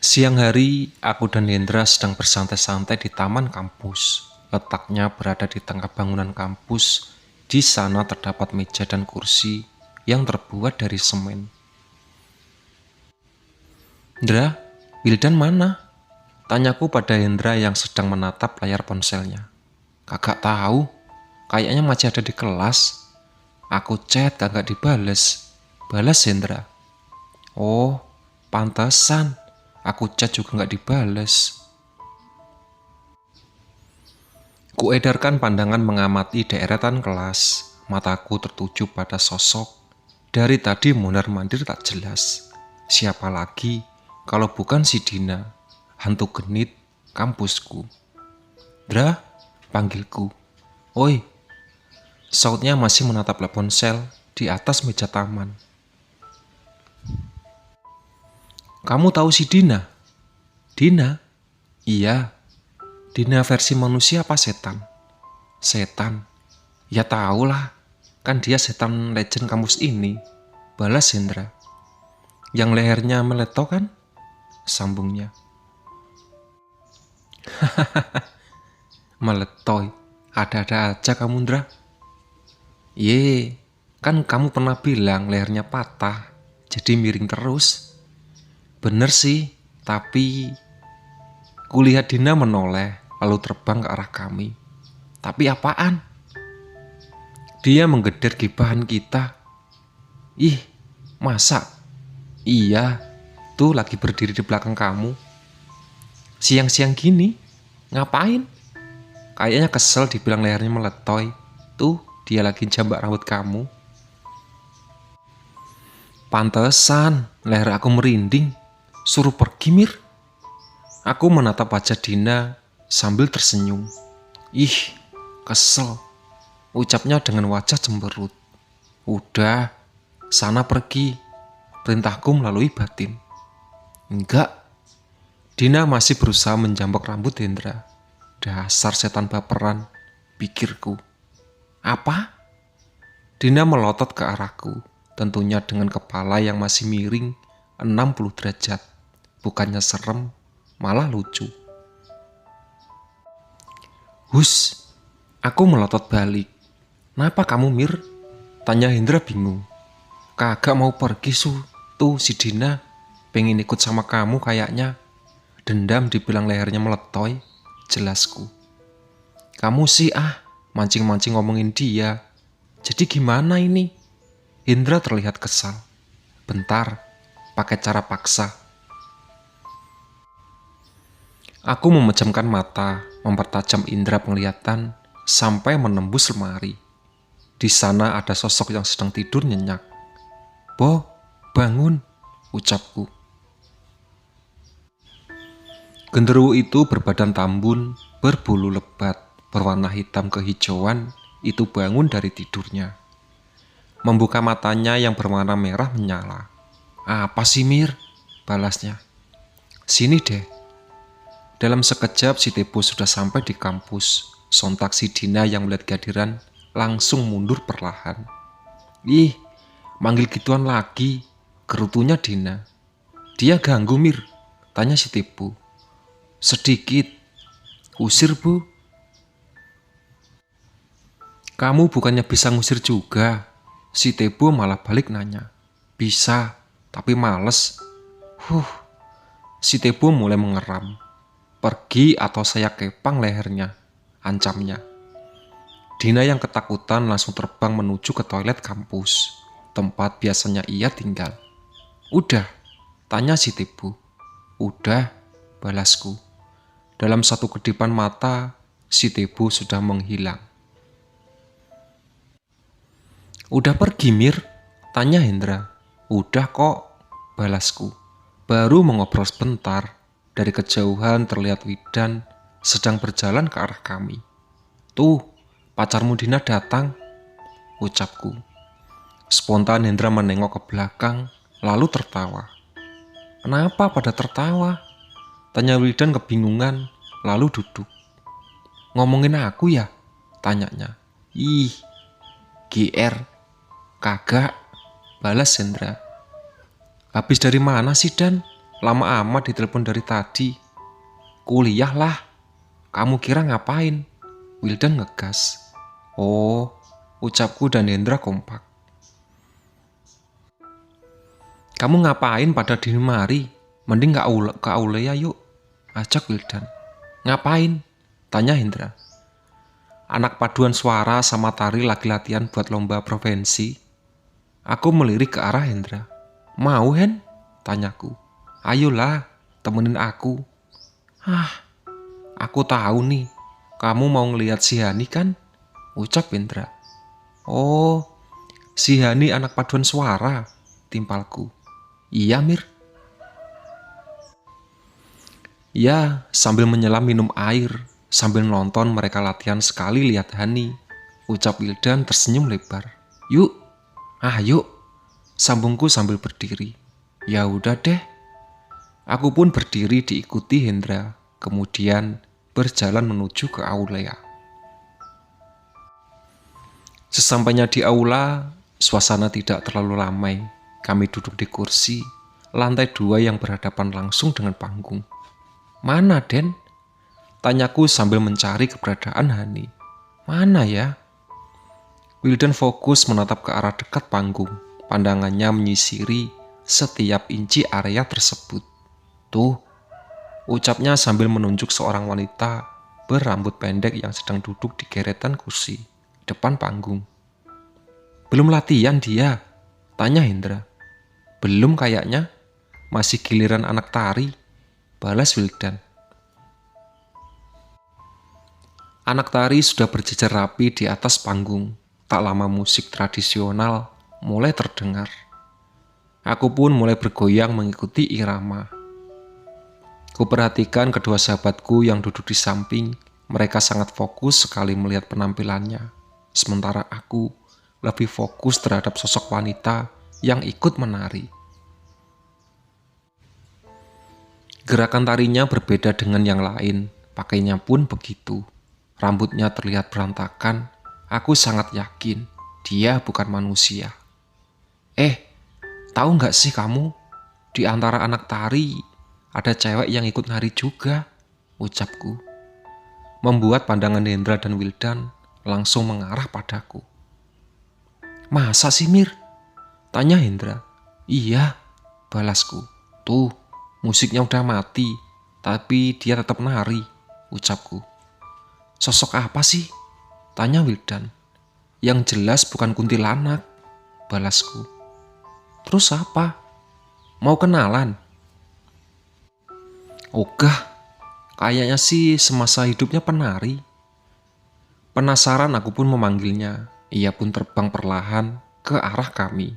Siang hari, aku dan Hendra sedang bersantai-santai di taman kampus. Letaknya berada di tengah bangunan kampus. Di sana terdapat meja dan kursi yang terbuat dari semen. Hendra, Wildan mana? Tanyaku pada Hendra yang sedang menatap layar ponselnya. Kagak tahu, kayaknya masih ada di kelas. Aku chat kagak dibales. Balas Hendra. Oh, pantesan. Aku chat juga gak dibales. Kuedarkan pandangan mengamati deretan kelas. Mataku tertuju pada sosok. Dari tadi mondar-mandir tak jelas. Siapa lagi kalau bukan si Dina, hantu genit kampusku. Dra, panggilku. Oi, sautnya masih menatap ponsel di atas meja taman. Kamu tahu si Dina? Dina? Iya. Dina versi manusia apa setan? Setan. Ya tahulah, kan dia setan legend kampus ini. Balas Hendra. Yang lehernya meleto kan? Sambungnya. Meletoy. Ada-ada aja kamu, Ndra. Ye, kan kamu pernah bilang lehernya patah, jadi miring terus. Bener sih, tapi kulihat Dina menoleh, lalu terbang ke arah kami. Tapi apaan? Dia menggeder gibahan kita. Ih, masa? Iya, tuh lagi berdiri di belakang kamu. Siang-siang gini, ngapain? Kayaknya kesel dibilang lehernya meletoy. Tuh, dia lagi jambak rambut kamu. Pantesan, leher aku merinding. Suruh pergi, Mir. Aku menatap wajah Dina sambil tersenyum. Ih, kesel. Ucapnya dengan wajah cemberut. Udah, sana pergi. Perintahku melalui batin. Enggak. Dina masih berusaha menjambak rambut Hendra. Dasar setan baperan, pikirku. Apa? Dina melotot ke arahku, tentunya dengan kepala yang masih miring 60 derajat. Bukannya serem, malah lucu. Hus, aku melotot balik. Kenapa kamu, Mir? Tanya Hendra bingung. Kagak mau pergi, tuh si Dina pengen ikut sama kamu kayaknya. Dendam dibilang lehernya meletoy, jelasku. Kamu sih mancing-mancing ngomongin dia. Jadi gimana ini? Hendra terlihat kesal. Bentar, pakai cara paksa. Aku memejamkan mata, mempertajam indera penglihatan sampai menembus lemari. Di sana ada sosok yang sedang tidur nyenyak. Bo, bangun, ucapku. Genderuwo itu berbadan tambun, berbulu lebat, berwarna hitam kehijauan, itu bangun dari tidurnya. Membuka matanya yang berwarna merah menyala. Apa sih, Mir? Balasnya. Sini deh. Dalam sekejap si Tebo sudah sampai di kampus. Sontak si Dina yang melihat kehadiran langsung mundur perlahan. Ih, manggil gituan lagi, gerutunya Dina. Dia ganggu, Mir? Tanya si Tebo. Sedikit. Usir, Bu. Kamu bukannya bisa ngusir juga? Si Tebo malah balik nanya. Bisa, tapi males. Si Tebo mulai mengeram. Pergi atau saya kepang lehernya, ancamnya. Dina yang ketakutan langsung terbang menuju ke toilet kampus, tempat biasanya ia tinggal. Udah, tanya si Tebo. Udah, balasku. Dalam satu kedipan mata, si Tebo sudah menghilang. Udah pergi, Mir? Tanya Hendra. Udah kok, balasku. Baru mengobrol sebentar. Dari kejauhan terlihat Wildan sedang berjalan ke arah kami. Tuh, pacarmu Dina datang, ucapku. Spontan Hendra menengok ke belakang, lalu tertawa. Kenapa pada tertawa? Tanya Wildan kebingungan, lalu duduk. Ngomongin aku ya? Tanyanya. Ih, GR. Kagak, balas Hendra. Habis dari mana sih, Dan? lama amat ditelepon dari tadi. Kuliah lah. Kamu kira ngapain? Wildan ngegas. Oh, ucapku dan Hendra kompak. Kamu ngapain pada dini hari? Mending ke Aulia yuk, ajak Wildan. Ngapain? Tanya Hendra. Anak paduan suara sama tari lagi latihan buat lomba provinsi. Aku melirik ke arah Hendra. Mau, Hen? Tanyaku. Ayolah, temenin aku. Aku tahu nih, kamu mau ngeliat si Hani kan? Ucap Hendra. Oh, si Hani anak paduan suara, timpalku. Iya, Mir. Ya, sambil menyelam minum air, sambil nonton mereka latihan sekali lihat Hani. Ucap Wildan tersenyum lebar. Yuk, yuk, sambungku sambil berdiri. Ya udah deh. Aku pun berdiri diikuti Hendra, kemudian berjalan menuju ke Aulia. Sesampainya di aula, suasana tidak terlalu ramai. Kami duduk di kursi, lantai 2 yang berhadapan langsung dengan panggung. Mana, Den? Tanyaku sambil mencari keberadaan Hani. Mana ya? Wildan fokus menatap ke arah dekat panggung. Pandangannya menyisiri setiap inci area tersebut. Tuh, ucapnya sambil menunjuk seorang wanita berambut pendek yang sedang duduk di geretan kursi depan panggung. Belum latihan dia? Tanya Hendra. Belum kayaknya, masih giliran anak tari, balas Wildan. Anak tari sudah berjejer rapi di atas panggung. Tak lama musik tradisional mulai terdengar. Aku pun mulai bergoyang mengikuti irama. Kuperhatikan kedua sahabatku yang duduk di samping. Mereka sangat fokus sekali melihat penampilannya. Sementara aku lebih fokus terhadap sosok wanita yang ikut menari. Gerakan tarinya berbeda dengan yang lain. Pakainya pun begitu. Rambutnya terlihat berantakan. Aku sangat yakin dia bukan manusia. Tahu nggak sih kamu? Di antara anak tari ada cewek yang ikut nari juga, ucapku. Membuat pandangan Hendra dan Wildan langsung mengarah padaku. Masa sih, Mir? Tanya Hendra. Iya, balasku. Tuh, musiknya udah mati, tapi dia tetap nari, ucapku. Sosok apa sih? Tanya Wildan. Yang jelas bukan kuntilanak, balasku. Terus apa? Mau kenalan? Ogah, kayaknya sih semasa hidupnya penari. Penasaran aku pun memanggilnya. Ia pun terbang perlahan ke arah kami.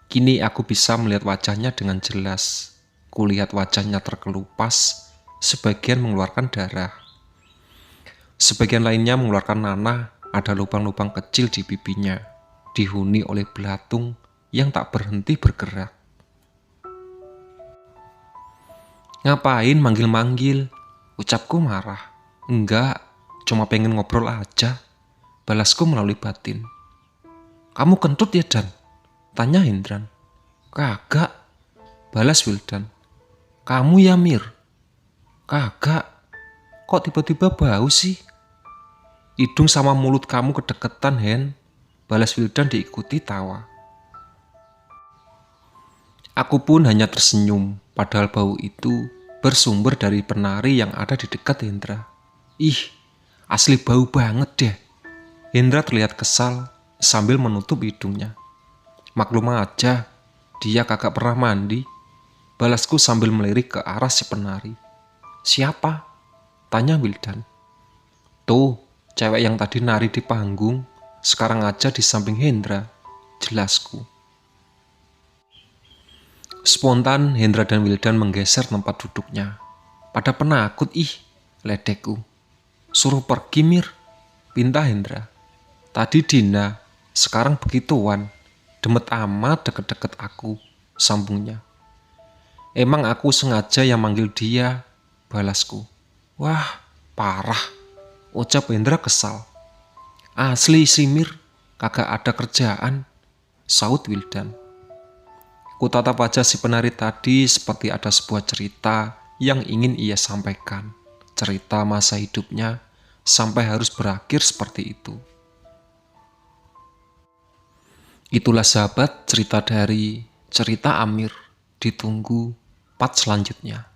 Kini aku bisa melihat wajahnya dengan jelas. Kulihat wajahnya terkelupas, sebagian mengeluarkan darah. Sebagian lainnya mengeluarkan nanah, ada lubang-lubang kecil di pipinya, dihuni oleh belatung yang tak berhenti bergerak. Ngapain manggil-manggil? Ucapku marah. Enggak, cuma pengen ngobrol aja, balasku melalui batin. Kamu kentut ya, Dan? Tanya Hendran. Kagak, balas Wildan. Kamu ya, Mir? Kagak. Kok tiba-tiba bau sih? Hidung sama mulut kamu kedeketan, Hen, balas Wildan diikuti tawa. Aku pun hanya tersenyum, padahal bau itu bersumber dari penari yang ada di dekat Hendra. Ih, asli bau banget deh. Hendra terlihat kesal sambil menutup hidungnya. Maklum aja, dia kagak pernah mandi, balasku sambil melirik ke arah si penari. Siapa? Tanya Wildan. Tuh, cewek yang tadi nari di panggung, sekarang aja di samping Hendra, jelasku. Spontan Hendra dan Wildan menggeser tempat duduknya. Pada penakut, ledekku. Suruh pergi, Mir, pinta Hendra. Tadi Dina, sekarang begituan. Demet amat deket-deket aku, sambungnya. Emang aku sengaja yang manggil dia, balasku. Wah, parah, ucap Hendra kesal. Asli si Mir, kagak ada kerjaan, saut Wildan. Kutatap aja si penari tadi seperti ada sebuah cerita yang ingin ia sampaikan. Cerita masa hidupnya sampai harus berakhir seperti itu. Itulah sahabat cerita dari Cerita Amir. Ditunggu part selanjutnya.